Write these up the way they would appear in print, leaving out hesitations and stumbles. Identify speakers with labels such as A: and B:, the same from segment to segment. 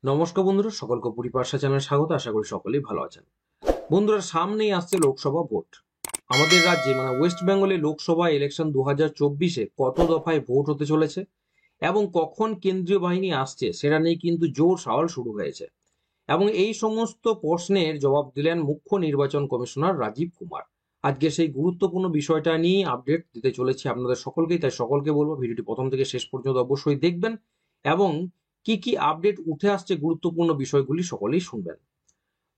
A: নমস্কার বন্ধুরা, সকলকে পরিপার্শা চ্যানেলে স্বাগত। আশা করি সকলেই ভালো আছেন। বন্ধুরা, সামনেই আসছে লোকসভা ভোট। আমাদের রাজ্যে ওয়েস্ট বেঙ্গলে লোকসভা ইলেকশন 2024-এ কত দফায় ভোট হতে চলেছে এবং কখন কেন্দ্রীয় বাহিনী আসছে সেটা নিয়ে কিন্তু জোর সওয়াল শুরু হয়েছে। এবং এই সমস্ত প্রশ্নের জবাব দিলেন মুখ্য নির্বাচন কমিশনার রাজীব কুমার। আজকে সেই গুরুত্বপূর্ণ বিষয়টা নিয়ে আপডেট দিতে চলেছি আপনাদের সকলকেই, তাই সকলকে বলবো ভিডিওটি প্রথম থেকে শেষ পর্যন্ত অবশ্যই দেখবেন এবং কি কি আপডেট উঠে আসছে গুরুত্বপূর্ণ বিষয়গুলি সকলেই শুনবেন।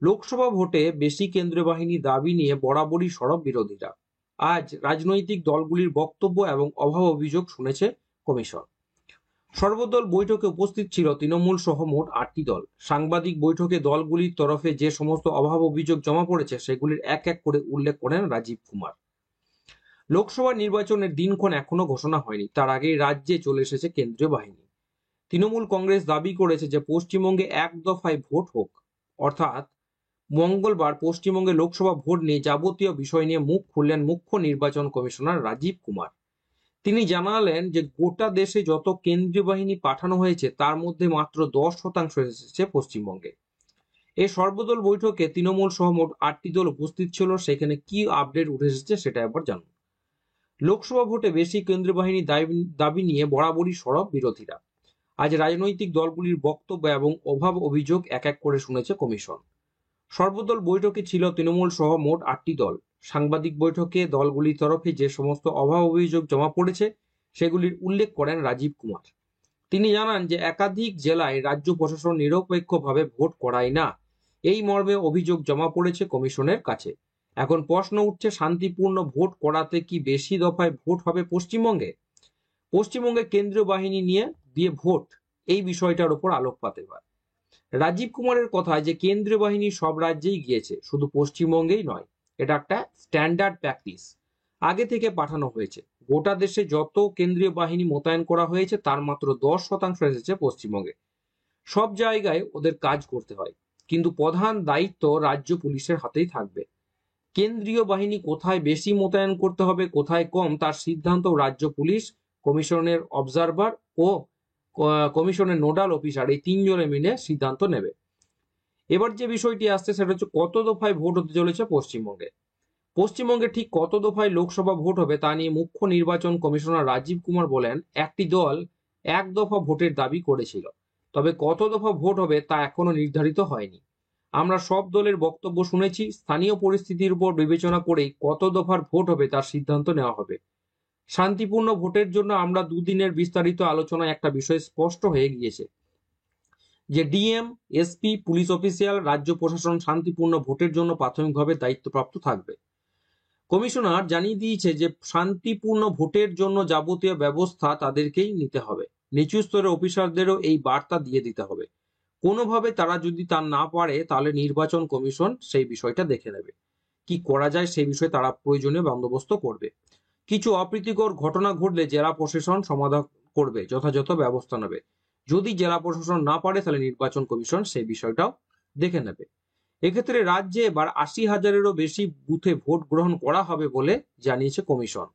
A: লোকসভা ভোটে বেশি কেন্দ্রীয় বাহিনী দাবি নিয়ে বরাবরই সরব বিরোধীরা। আজ রাজনৈতিক দলগুলির বক্তব্য এবং অভাব অভিযোগ শুনেছে কমিশন। সর্বদল বৈঠকে উপস্থিত ছিল তৃণমূল সহ মোট 8টি দল। সাংবাদিক বৈঠকে দলগুলির তরফে যে সমস্ত অভাব অভিযোগ জমা পড়েছে সেগুলির এক এক করে উল্লেখ করেন রাজীব কুমার। লোকসভা নির্বাচনের দিনক্ষণ এখনো ঘোষণা হয়নি, তার আগেই রাজ্যে চলে এসেছে কেন্দ্রীয় বাহিনী। তৃণমূল কংগ্রেস দাবি করেছে যে পশ্চিমবঙ্গে এক দফায় ভোট হোক, অর্থাৎ মঙ্গলবার পশ্চিমবঙ্গে লোকসভা ভোট নিয়ে যাবতীয় বিষয় নিয়ে মুখ খুললেন মুখ্য নির্বাচন কমিশনার রাজীব কুমার। তিনি জানালেন যে গোটা দেশে যত কেন্দ্রীয় বাহিনী পাঠানো হয়েছে তার মধ্যে মাত্র 10% এসেছে পশ্চিমবঙ্গে। এই সর্বদল বৈঠকে তৃণমূল সহ মোট 8টি দল উপস্থিত ছিল। সেখানে কি আপডেট উঠে এসেছে সেটা একবার জানুন। লোকসভা ভোটে বেশি কেন্দ্রীয় বাহিনী দাবি নিয়ে বরাবরই সরব বিরোধীরা। আজ রাজনৈতিক দলগুলির বক্তব্য এবং অভাব অভিযোগ এক এক করে শুনেছে কমিশন। সর্বদল বৈঠকে ছিল তৃণমূল সহ মোট 8টি দল। সাংবাদিক বৈঠকে দলগুলির তরফে যে সমস্ত অভাব অভিযোগ জমা পড়েছে সেগুলির উল্লেখ করেন রাজীব কুমার। তিনি জানান যে একাধিক জেলায় রাজ্য প্রশাসন নিরপেক্ষভাবে ভোট করায় না, এই মর্মে অভিযোগ জমা পড়েছে কমিশনের কাছে। এখন প্রশ্ন উঠছে, শান্তিপূর্ণ ভোট করাতে কি বেশি দফায় ভোট হবে পশ্চিমবঙ্গে? পশ্চিমবঙ্গে কেন্দ্রীয় বাহিনী দিয়ে ভোট, এই বিষয়টার উপর আলোকপাত এবার। রাজীব কুমারের কথা যে কেন্দ্রীয় বাহিনী সব রাজ্যেই গিয়েছে, শুধু পশ্চিমবঙ্গেই নয়। এটা একটা স্ট্যান্ডার্ড প্র্যাকটিস, আগে থেকে পাঠানো হয়েছে। গোটা দেশে যত কেন্দ্রীয় বাহিনী মোতায়েন করা হয়েছে তার মাত্র 10% এসেছে পশ্চিমবঙ্গে। সব জায়গায় ওদের কাজ করতে হয়, কিন্তু প্রধান দায়িত্ব রাজ্য পুলিশের হাতেই থাকবে। কেন্দ্রীয় বাহিনী কোথায় বেশি মোতায়েন করতে হবে, কোথায় কম, তার সিদ্ধান্ত রাজ্য পুলিশ, কমিশনের অবজারভার ও কমিশনের নোডাল অফিসার, এই তিনজনে মিলে সিদ্ধান্ত নেবে। এবার যে বিষয়টি আসছে সেটা হচ্ছে কত দফায় ভোট হতে চলেছে পশ্চিমবঙ্গে। পশ্চিমবঙ্গে ঠিক কত দফায় লোকসভা ভোট হবে তা নিয়ে মুখ্য নির্বাচন কমিশনার রাজীব কুমার বলেন, একটি দল এক দফা ভোটের দাবি করেছিল, তবে কত দফা ভোট হবে তা এখনো নির্ধারিত হয়নি। আমরা সব দলের বক্তব্য শুনেছি, স্থানীয় পরিস্থিতির উপর বিবেচনা করেই কত দফার ভোট হবে তার সিদ্ধান্ত নেওয়া হবে। শান্তিপূর্ণ ভোটের জন্য আমরা দুদিনের বিস্তারিত আলোচনায় একটা বিষয় স্পষ্ট হয়ে গিয়েছে যে ডিএম, এসপি, পুলিশ অফিসিয়াল, রাজ্য প্রশাসন শান্তিপূর্ণ ভোটের জন্য প্রাথমিকভাবে দায়িত্বপ্রাপ্ত থাকবে। কমিশনার জানিয়ে দিয়েছে যে শান্তিপূর্ণ ভোটের জন্য যাবতীয় ব্যবস্থা তাদেরকেই নিতে হবে। নিচু স্তরের অফিসারদেরও এই বার্তা দিয়ে দিতে হবে। কোনোভাবে তারা যদি তা না পারে তাহলে নির্বাচন কমিশন সেই বিষয়টা দেখে নেবে, কি করা যায় সেই বিষয়ে তারা প্রয়োজনীয় বন্দোবস্ত করবে। কিছু অপ্রীতিকর ঘটনা ঘটলে জেলা প্রশাসন সমাধান করবে, যথাযথ ব্যবস্থা নেবে। যদি জেলা প্রশাসন না পারে তাহলে নির্বাচন কমিশন সেই বিষয়টাও দেখে নেবে। এক্ষেত্রে রাজ্যে এবার 80,000-এরও বেশি বুথে ভোট গ্রহণ করা হবে বলে জানিয়েছে কমিশন,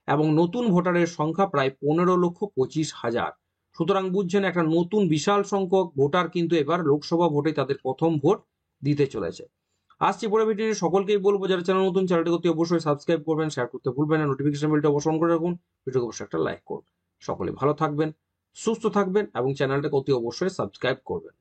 A: এবং নতুন ভোটারের সংখ্যা প্রায় 15,25,000। সুতরাং বুঝছেন, একটা নতুন বিশাল সংখ্যক ভোটার কিন্তু এবার লোকসভা ভোটে তাদের প্রথম ভোট দিতে চলেছে। আসছি পরে ভিডিওটি, সকলকেই বলবো যারা চ্যানেল নতুন, চ্যানেলটি অবশ্যই সাবস্ক্রাইব করবেন, শেয়ার করতে ভুলবেন না, নোটিফিকেশন বেলটা অবশ্যই অন করে রাখুন, ভিডিওকে অবশ্যই একটা লাইক করুন। সকলে ভালো থাকবেন, সুস্থ থাকবেন এবং চ্যানেলটাকে অতি অবশ্যই সাবস্ক্রাইব করবেন।